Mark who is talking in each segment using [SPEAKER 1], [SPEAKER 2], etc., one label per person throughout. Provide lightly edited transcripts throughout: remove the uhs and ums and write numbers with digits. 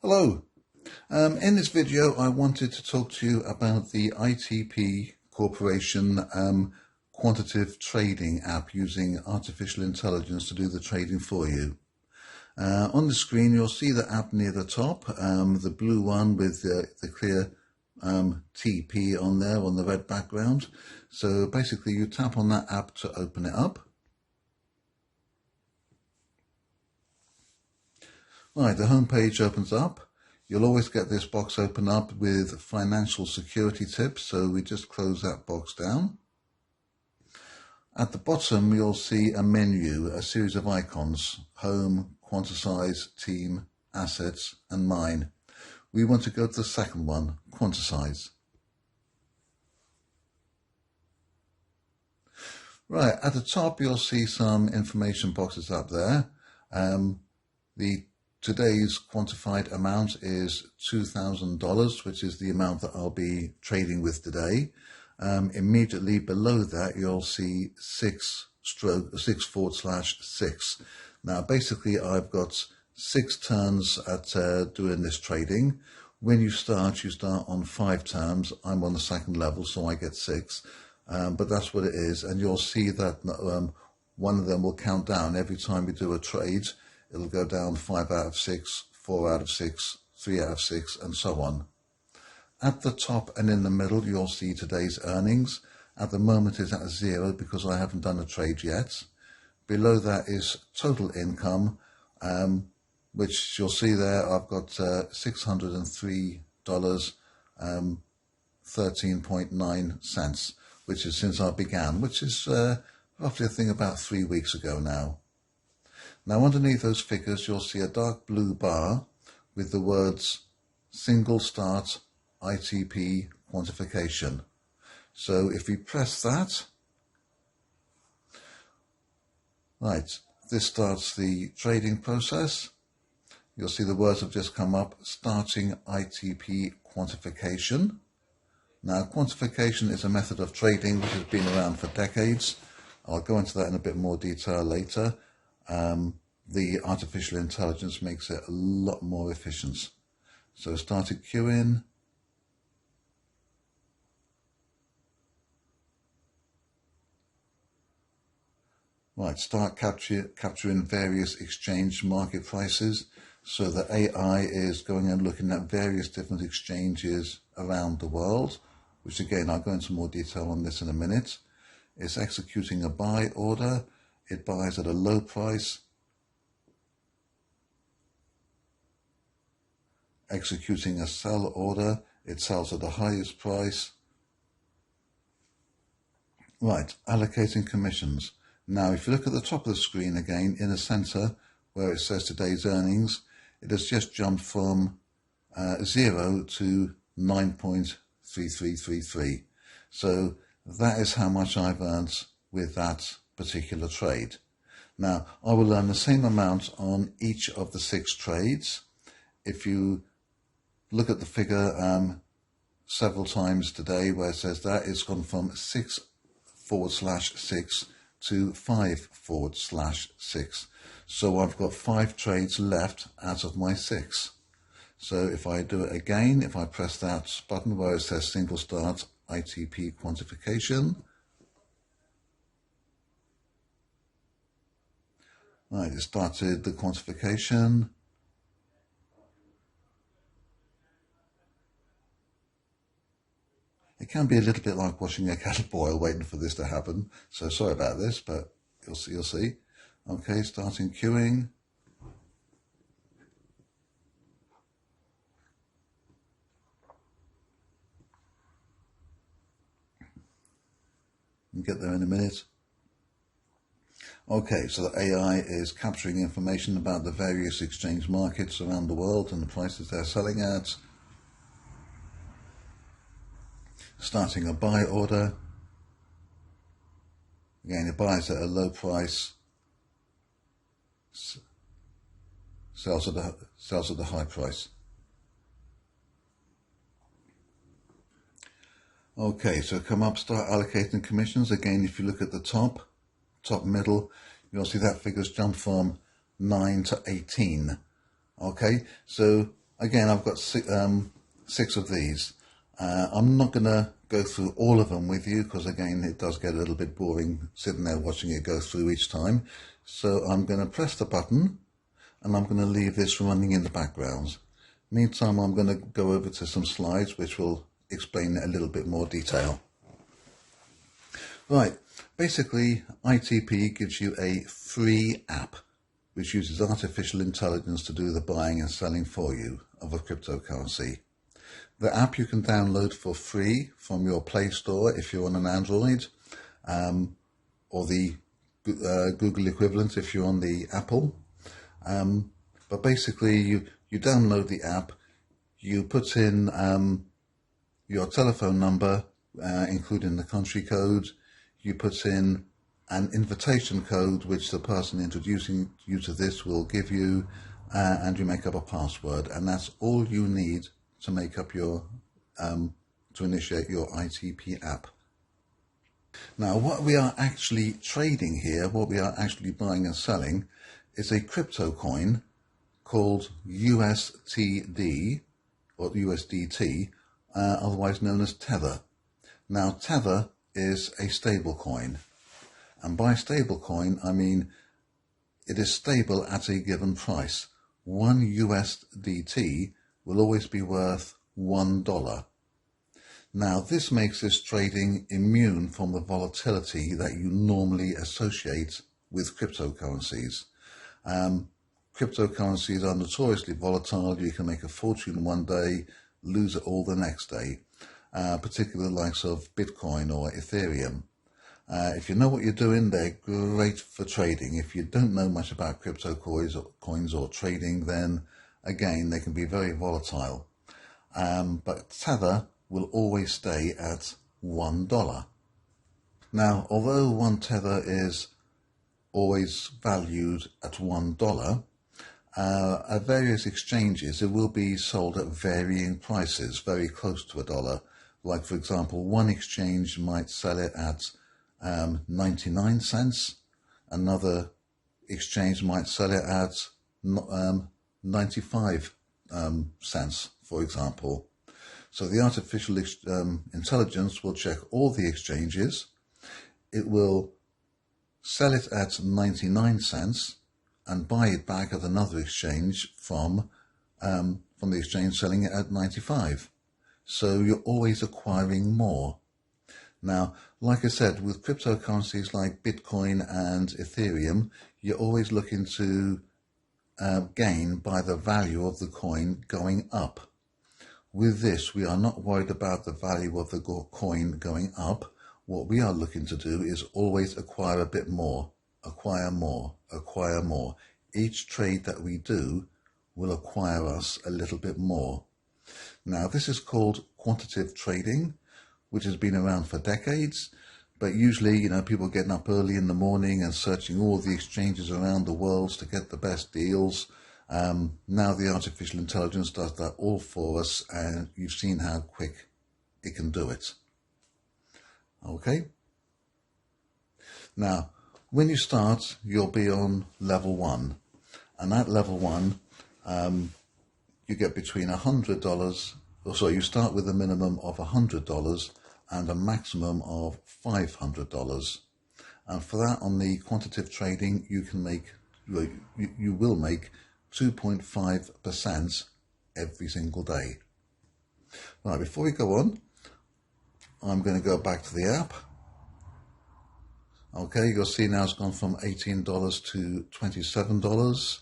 [SPEAKER 1] Hello. In this video I wanted to talk to you about the ITP Corporation quantitative trading app using artificial intelligence to do the trading for you. On the screen you'll see the app near the top, the blue one with the clear TP on there on the red background. So basically you tap on that app to open it up. Right, the home page opens up. You'll always get this box open up with financial security tips, so we just close that box down. At the bottom you'll see a menu, a series of icons: home, quantisize, team, assets and mine. We want to go to the second one, quantisize. Right, at the top you'll see some information boxes up there. Today's quantified amount is $2,000, which is the amount that I'll be trading with today. Immediately below that, you'll see 6/6. Now, basically, I've got 6 turns at doing this trading. When you start on 5 turns. I'm on the second level, so I get 6. But that's what it is. And you'll see that one of them will count down every time we do a trade. It'll go down 5 out of 6, 4 out of 6, 3 out of 6, and so on. At the top and in the middle, you'll see today's earnings. At the moment, it's at 0 because I haven't done a trade yet. Below that is total income, which you'll see there. I've got $603, 13.9 cents, which is since I began, which is roughly a thing about 3 weeks ago now. Now underneath those figures you'll see a dark blue bar with the words single start ITP quantification. So if we press that, right, this starts the trading process. You'll see the words have just come up, starting ITP quantification. Now quantification is a method of trading which has been around for decades. I'll go into that in a bit more detail later. The artificial intelligence makes it a lot more efficient. So started queuing. Right, start capturing various exchange market prices. So the AI is going and looking at various different exchanges around the world, which again, I'll go into more detail on this in a minute. It's executing a buy order. It buys at a low price, executing a sell order, it sells at the highest price. Right, allocating commissions. Now if you look at the top of the screen again, in the center where it says today's earnings, it has just jumped from 0 to 9.3333. So that is how much I've earned with that particular trade. Now I will earn the same amount on each of the 6 trades. If you look at the figure several times today where it says that, it's gone from 6/6 to 5/6. So I've got 5 trades left out of my 6. So if I do it again, if I press that button where it says single start ITP quantification, right, it started the quantification. It can be a little bit like watching a kettle boil, waiting for this to happen. So sorry about this, but you'll see. Okay, starting queuing. We'll get there in a minute. Okay, so the AI is capturing information about the various exchange markets around the world and the prices they're selling at. Starting a buy order. Again, it buys at a low price, sells at a high price. Okay, so come up, start allocating commissions. Again, if you look at the top middle, you'll see that figure's jumped from 9 to 18. Okay, so Again, I've got six of these. I'm not going to go through all of them with you because, again, it does get a little bit boring sitting there watching it go through each time. So I'm going to press the button and I'm going to leave this running in the background. Meantime, I'm going to go over to some slides which will explain it a little bit more detail. Right, basically ITP gives you a free app which uses artificial intelligence to do the buying and selling for you of a cryptocurrency. The app you can download for free from your Play Store if you're on an Android, or the Google equivalent if you're on the Apple. But basically you download the app, you put in your telephone number, including the country code, you put in an invitation code which the person introducing you to this will give you, and you make up a password, and that's all you need to make up your to initiate your ITP app. Now, what we are actually trading here, what we are actually buying and selling, is a crypto coin called USTD or USDT, otherwise known as Tether. Now, Tether is a stable coin, and by stable coin I mean it is stable at a given price. 1 USDT will always be worth $1. Now, this makes this trading immune from the volatility that you normally associate with cryptocurrencies. Cryptocurrencies are notoriously volatile. You can make a fortune one day, lose it all the next day, particularly the likes of Bitcoin or Ethereum. If you know what you're doing, they're great for trading. If you don't know much about crypto coins or trading, then again, they can be very volatile. But Tether will always stay at $1. Now, although one Tether is always valued at $1, at various exchanges it will be sold at varying prices, very close to $1. Like, for example, one exchange might sell it at 99 cents, another exchange might sell it at 95 cents, for example. So the artificial intelligence will check all the exchanges. It will sell it at 99 cents and buy it back at another exchange from the exchange selling it at 95. So you're always acquiring more. Now, like I said, with cryptocurrencies like Bitcoin and Ethereum, you're always looking to gain by the value of the coin going up. With this, we are not worried about the value of the coin going up. What we are looking to do is always acquire a bit more, acquire more, acquire more. Each trade that we do will acquire us a little bit more. Now, this is called quantitative trading, which has been around for decades. But usually, people getting up early in the morning and searching all the exchanges around the world to get the best deals. Now the artificial intelligence does that all for us, and you've seen how quick it can do it. Okay? Now, when you start, you'll be on level 1. And at level 1, you get between $100, you start with a minimum of $100 and a maximum of $500. And for that, on the quantitative trading, you will make 2.5% every single day. Right, before we go on, I'm going to go back to the app. Okay, you'll see now it's gone from $18 to $27.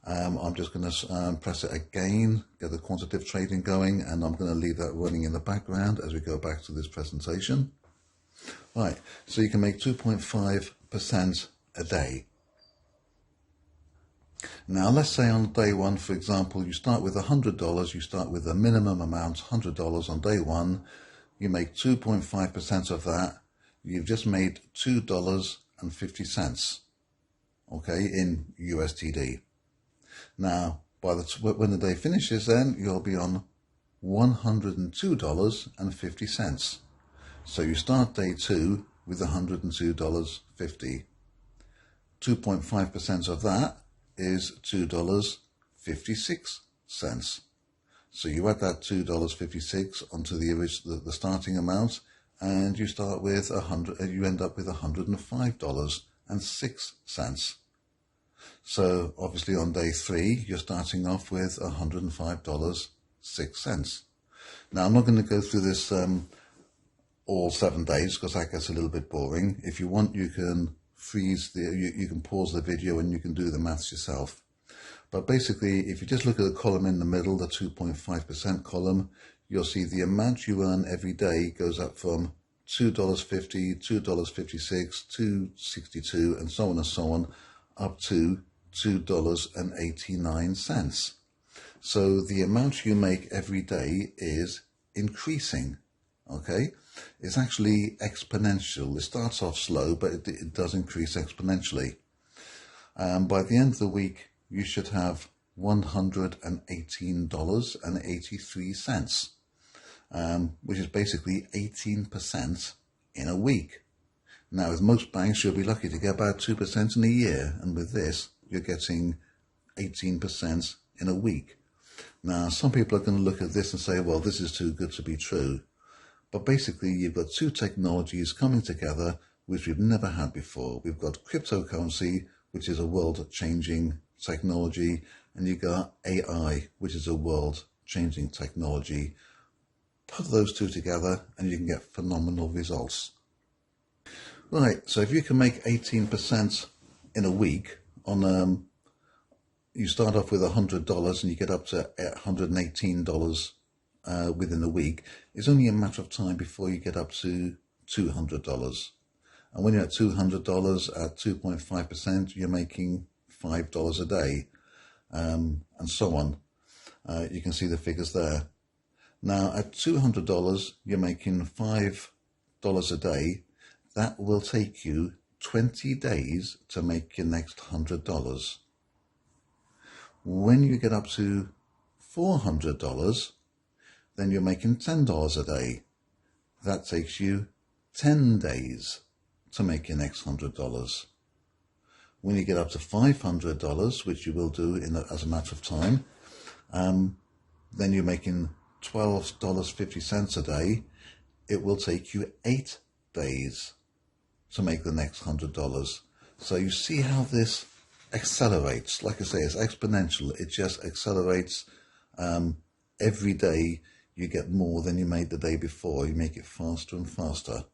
[SPEAKER 1] I'm just going to press it again, get the quantitative trading going, and I'm going to leave that running in the background as we go back to this presentation. Right, so you can make 2.5% a day. Now, let's say on day 1, for example, you start with $100, you start with a minimum amount, $100 on day 1, you make 2.5% of that, you've just made $2.50, okay, in USDT. Now, when the day finishes, then you'll be on $102.50. So you start day 2 with $102.50. 2.5% of that is $2.56. So you add that $2.56 onto the starting amount, and you start with you end up with $105.06. So obviously on day 3, you're starting off with $105.06. Now I'm not going to go through this all 7 days because that gets a little bit boring. If you want, you can you can pause the video and you can do the maths yourself. But basically, if you just look at the column in the middle, the 2.5% column, you'll see the amount you earn every day goes up from $2.50, $2.56, $2.62, and so on, up to $2.89. So the amount you make every day is increasing, okay? It's actually exponential. It starts off slow, but it does increase exponentially. By the end of the week, you should have $118.83, which is basically 18% in a week. Now, with most banks, you'll be lucky to get about 2% in a year, and with this, you're getting 18% in a week. Now, some people are going to look at this and say, well, this is too good to be true. But basically, you've got 2 technologies coming together which we've never had before. We've got cryptocurrency, which is a world-changing technology, and you've got AI, which is a world-changing technology. Put those 2 together and you can get phenomenal results. Right, so if you can make 18% in a week on you start off with $100 and you get up to $118 within a week, it's only a matter of time before you get up to $200. And when you're at $200 at 2.5%, you're making $5 a day, and so on. You can see the figures there. Now, at $200, you're making $5 a day. That will take you 20 days to make your next $100. When you get up to $400, then you're making $10 a day. That takes you 10 days to make your next $100. When you get up to $500, which you will do as a matter of time, then you're making $12.50 a day. It will take you 8 days to make the next $100. So you see how this accelerates. Like I say, it's exponential. It just accelerates. Every day you get more than you made the day before. You make it faster and faster.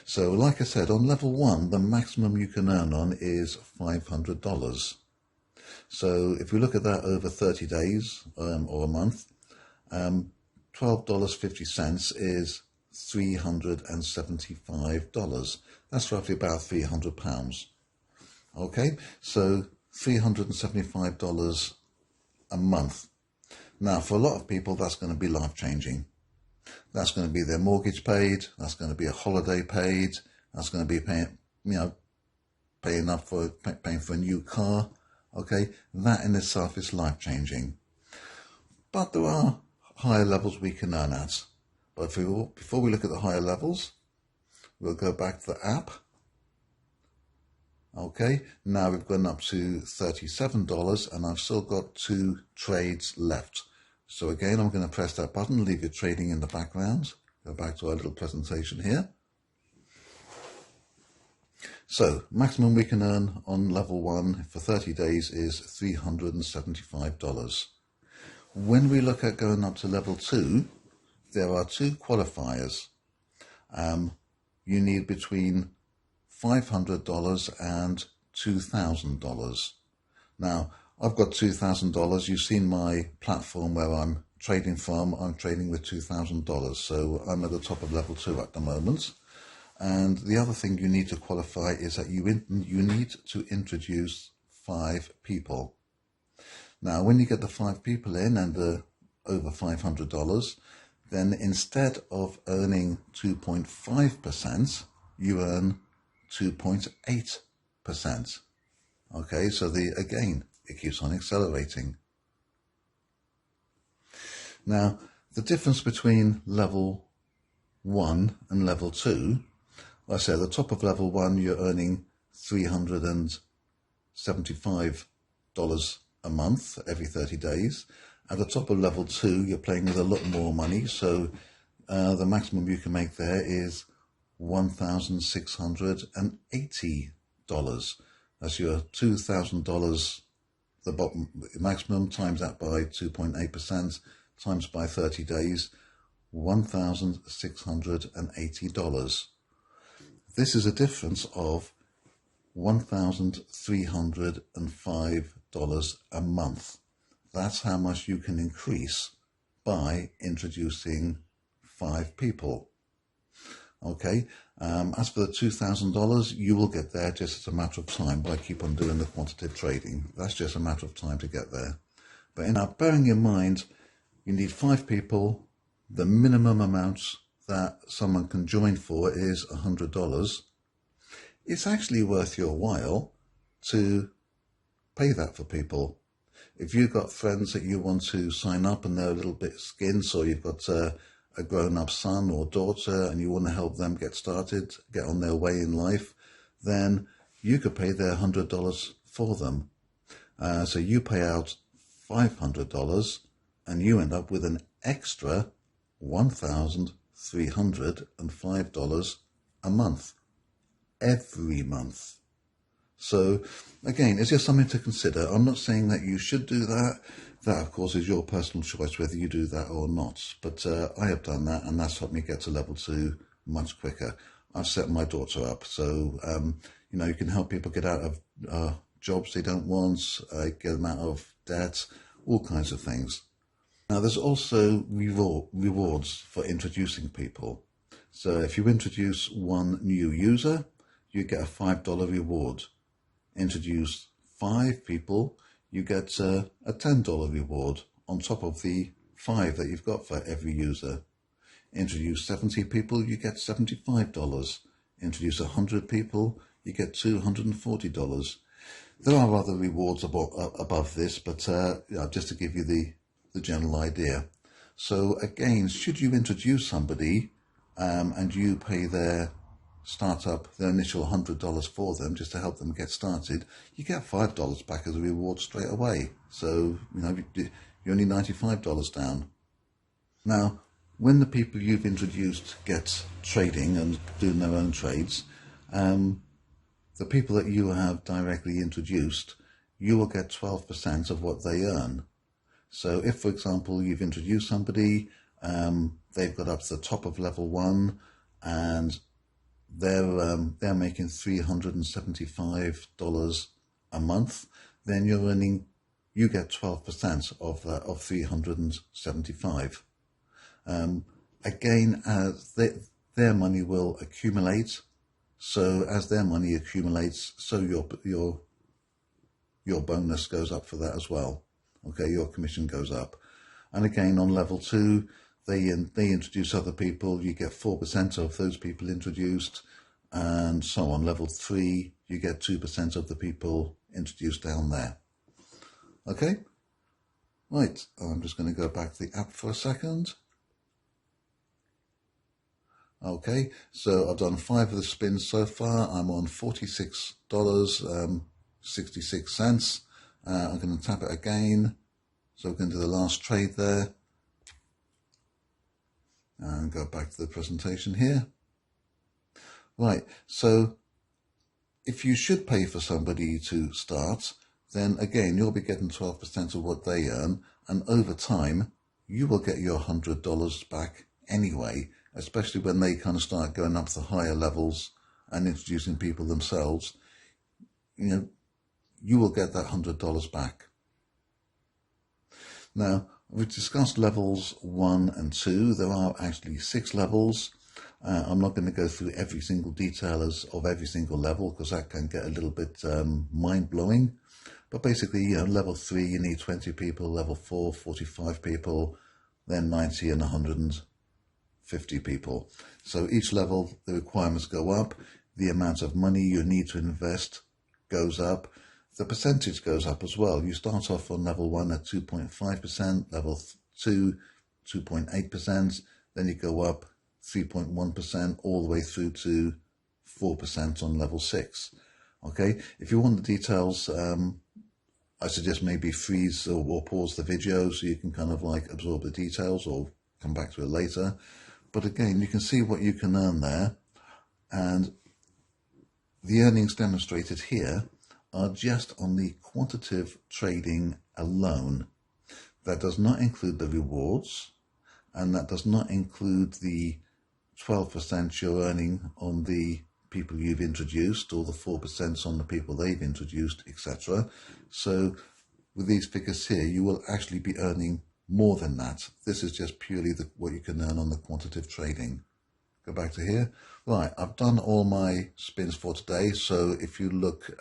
[SPEAKER 1] So like I said, on level 1, the maximum you can earn on is $500. So if we look at that over 30 days or a month, $12.50 is $375. That's roughly about £300. Okay, so $375 a month. Now, for a lot of people, that's going to be life-changing. That's going to be their mortgage paid. That's going to be a holiday paid. That's going to be paying for a new car. Okay, that in itself is life-changing. But there are higher levels we can earn at. But before we look at the higher levels, we'll go back to the app. Okay, now we've gone up to $37 and I've still got 2 trades left. So again, I'm going to press that button, leave your trading in the background. Go back to our little presentation here. So maximum we can earn on level 1 for 30 days is $375. When we look at going up to level 2, there are 2 qualifiers. You need between $500 and $2,000. Now, I've got $2,000. You've seen my platform where I'm trading from. I'm trading with $2,000. So I'm at the top of level 2 at the moment. And the other thing you need to qualify is that you need to introduce 5 people. Now, when you get the 5 people in and over $500, then instead of earning 2.5%, you earn 2.8%. Okay, so again, it keeps on accelerating. Now, the difference between level 1 and level 2, like I say, at the top of level 1, you're earning $375 a month every 30 days. At the top of level 2, you're playing with a lot more money, so the maximum you can make there is $1,680. That's your $2,000, the bottom maximum, times that by 2.8%, times by 30 days, $1,680. This is a difference of $1,305 a month. That's how much you can increase by introducing 5 people. Okay, as for the $2,000, you will get there just as a matter of time by keep on doing the quantitative trading. That's just a matter of time to get there. But now, bearing in mind, you need 5 people. The minimum amount that someone can join for is $100. It's actually worth your while to pay that for people. If you've got friends that you want to sign up and they're a little bit skint, or you've got a grown-up son or daughter and you want to help them get started, get on their way in life, then you could pay their $100 for them. So you pay out $500 and you end up with an extra $1,305 a month, every month. So again, it's just something to consider. I'm not saying that you should do that. That, of course, is your personal choice whether you do that or not. But I have done that, and that's helped me get to level 2 much quicker. I've set my daughter up, so you know, you can help people get out of jobs they don't want, get them out of debt, all kinds of things. Now, there's also rewards for introducing people. So if you introduce one new user, you get a $5 reward. Introduce 5 people, you get a $10 reward on top of the 5 that you've got for every user. Introduce 70 people, you get $75. Introduce 100 people, you get $240. There are other rewards above this, but just to give you the general idea. So again, should you introduce somebody and you pay their startup, their initial $100 for them just to help them get started, you get $5 back as a reward straight away. So, you know, you're only $95 down. Now, when the people you've introduced get trading and doing their own trades, the people that you have directly introduced, you will get 12% of what they earn. So if, for example, you've introduced somebody, they've got up to the top of level 1 and they're making $375 a month, then you get 12% of that, of 375. Again, as their money will accumulate. So as their money accumulates, so your bonus goes up for that as well. Okay, your commission goes up. And again, on level 2, they introduce other people, you get 4% of those people introduced, and so on. Level 3, you get 2% of the people introduced down there. Okay, right, I'm just going to go back to the app for a second. Okay, so I've done 5 of the spins so far. I'm on $46.66. I'm going to tap it again. So we're going to do the last trade there. And go back to the presentation here. Right, so if you should pay for somebody to start, then again, you'll be getting 12% of what they earn. And over time, you will get your $100 back anyway, especially when they kind of start going up to higher levels and introducing people themselves. You know, you will get that $100 back. Now, we've discussed levels 1 and 2. There are actually 6 levels. I'm not going to go through every single detail of every single level because that can get a little bit mind-blowing. But basically, you know, level 3, you need 20 people. Level 4, 45 people. Then 90 and 150 people. So each level, the requirements go up. The amount of money you need to invest goes up. The percentage goes up as well. You start off on level 1 at 2.5%, level 2, 2.8%, then you go up 3.1% all the way through to 4% on level 6. Okay, if you want the details I suggest maybe freeze or pause the video so you can kind of like absorb the details or come back to it later. But again, you can see what you can earn there, and the earnings demonstrated here are just on the quantitative trading alone. That does not include the rewards, and that does not include the 12% you're earning on the people you've introduced, or the 4% on the people they've introduced, etc. So with these figures here, you will actually be earning more than that. This is just purely what you can earn on the quantitative trading. Go back to here. Right, I've done all my spins for today. So if you look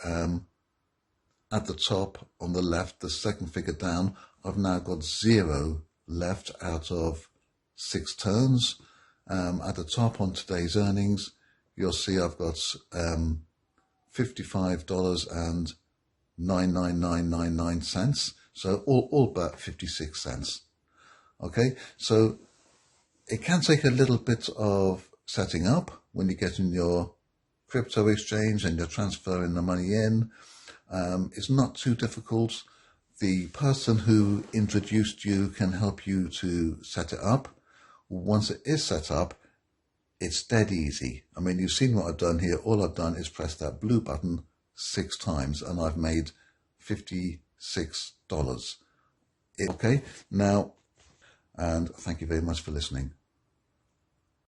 [SPEAKER 1] at the top on the left, the second figure down, I've now got 0 left out of 6 turns. At the top on today's earnings, you'll see I've got $55.99999, so all but 56 cents. Okay, so it can take a little bit of setting up when you get in your crypto exchange and you're transferring the money in. It's not too difficult. The person who introduced you can help you to set it up. Once it is set up, it's dead easy. I mean, you've seen what I've done here. All I've done is press that blue button 6 times and I've made $56. Okay, now, and thank you very much for listening.